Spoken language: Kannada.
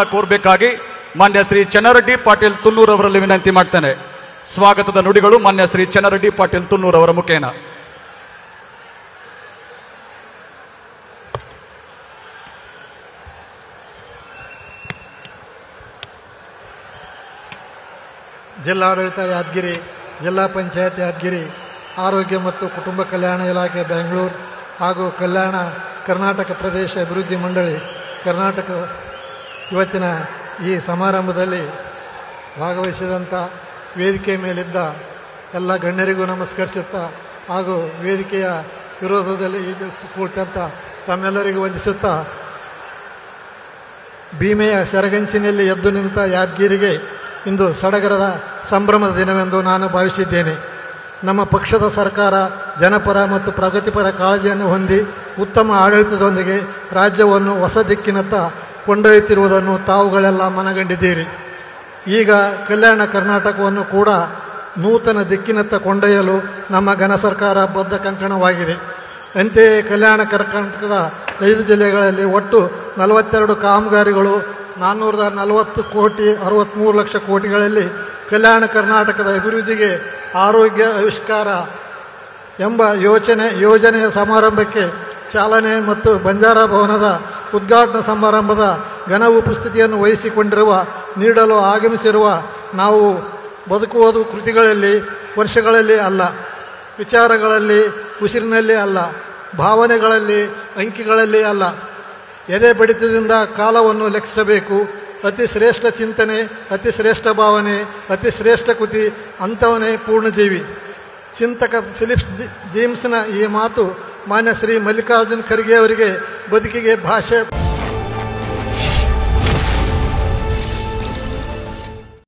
ಕೋರ್ಬೇಕಾಗಿ ಮಾನ್ಯ ಶ್ರೀ ಚನ್ನರೆಡ್ಡಿ ಪಾಟೀಲ್ ತುನ್ನೂರ್ ಅವರಲ್ಲಿ ವಿನಂತಿ ಮಾಡ್ತೇನೆ. ಸ್ವಾಗತದ ನುಡಿಗಳು ಮಾನ್ಯ ಶ್ರೀ ಚನ್ನರೆಡ್ಡಿ ಪಾಟೀಲ್ ತುನ್ನೂರ್ ಅವರ ಮುಖೇನ. ಜಿಲ್ಲಾಡಳಿತ ಯಾದಗಿರಿ, ಜಿಲ್ಲಾ ಪಂಚಾಯತ್ ಯಾದಗಿರಿ, ಆರೋಗ್ಯ ಮತ್ತು ಕುಟುಂಬ ಕಲ್ಯಾಣ ಇಲಾಖೆ ಬೆಂಗಳೂರು ಹಾಗೂ ಕಲ್ಯಾಣ ಕರ್ನಾಟಕ ಪ್ರದೇಶ ಅಭಿವೃದ್ಧಿ ಮಂಡಳಿ ಕರ್ನಾಟಕ ಇವತ್ತಿನ ಈ ಸಮಾರಂಭದಲ್ಲಿ ಭಾಗವಹಿಸಿದಂಥ ವೇದಿಕೆ ಮೇಲಿದ್ದ ಎಲ್ಲ ಗಣ್ಯರಿಗೂ ನಮಸ್ಕರಿಸುತ್ತಾ ಹಾಗೂ ವೇದಿಕೆಯ ವಿರೋಧದಲ್ಲಿ ಇದು ಕುಳಿತಂಥ ತಮ್ಮೆಲ್ಲರಿಗೂ ವಂದಿಸುತ್ತಾ, ಭೀಮೆಯ ಸೆರಗಂಚಿನಲ್ಲಿ ಎದ್ದು ನಿಂತ ಯಾದಗಿರಿಗೆ ಇಂದು ಸಡಗರದ ಸಂಭ್ರಮದ ದಿನವೆಂದು ನಾನು ಭಾವಿಸಿದ್ದೇನೆ. ನಮ್ಮ ಪಕ್ಷದ ಸರ್ಕಾರ ಜನಪರ ಮತ್ತು ಪ್ರಗತಿಪರ ಕಾಳಜಿಯನ್ನು ಹೊಂದಿ ಉತ್ತಮ ಆಡಳಿತದೊಂದಿಗೆ ರಾಜ್ಯವನ್ನು ಹೊಸ ದಿಕ್ಕಿನತ್ತ ಕೊಂಡೊಯ್ಯುತ್ತಿರುವುದನ್ನು ತಾವುಗಳೆಲ್ಲ ಮನಗಂಡಿದ್ದೀರಿ. ಈಗ ಕಲ್ಯಾಣ ಕರ್ನಾಟಕವನ್ನು ಕೂಡ ನೂತನ ದಿಕ್ಕಿನತ್ತ ಕೊಂಡೊಯ್ಯಲು ನಮ್ಮ ಘನ ಸರ್ಕಾರ ಬದ್ಧ ಕಂಕಣವಾಗಿದೆ. ಅಂತೆಯೇ ಕಲ್ಯಾಣ ಕರ್ನಾಟಕದ 5 ಜಿಲ್ಲೆಗಳಲ್ಲಿ ಒಟ್ಟು 42 ಕಾಮಗಾರಿಗಳು 440 ಕೋಟಿ 63 ಲಕ್ಷ ಕೋಟಿಗಳಲ್ಲಿ ಕಲ್ಯಾಣ ಕರ್ನಾಟಕದ ಅಭಿವೃದ್ಧಿಗೆ ಆರೋಗ್ಯ ಆವಿಷ್ಕಾರ ಎಂಬ ಯೋಜನೆಯ ಸಮಾರಂಭಕ್ಕೆ ಚಾಲನೆ ಮತ್ತು ಬಂಜಾರ ಭವನದ ಉದ್ಘಾಟನಾ ಸಮಾರಂಭದ ಘನ ಉಪಸ್ಥಿತಿಯನ್ನು ನೀಡಲು ಆಗಮಿಸಿರುವ ನಾವು ಬದುಕುವುದು ಕೃತಿಗಳಲ್ಲಿ, ವರ್ಷಗಳಲ್ಲಿ ಅಲ್ಲ, ವಿಚಾರಗಳಲ್ಲಿ, ಉಸಿರಿನಲ್ಲಿ ಅಲ್ಲ, ಭಾವನೆಗಳಲ್ಲಿ, ಅಂಕಿಗಳಲ್ಲಿ ಅಲ್ಲ, ಎದೆ ಬಡಿತದಿಂದ ಕಾಲವನ್ನು ಲೆಕ್ಕಿಸಬೇಕು. ಅತಿ ಶ್ರೇಷ್ಠ ಚಿಂತನೆ, ಅತಿ ಶ್ರೇಷ್ಠ ಭಾವನೆ, ಅತಿ ಶ್ರೇಷ್ಠ ಕೃತಿ ಅಂಥವನೇ ಪೂರ್ಣಜೀವಿ. ಚಿಂತಕ ಫಿಲಿಪ್ಸ್ ಜೇಮ್ಸ್ನ ಈ ಮಾತು ಮಾನ್ಯ ಶ್ರೀ ಮಲ್ಲಿಕಾರ್ಜುನ್ ಖರ್ಗೆ ಅವರಿಗೆ ಬದುಕಿಗೆ ಭಾಷೆ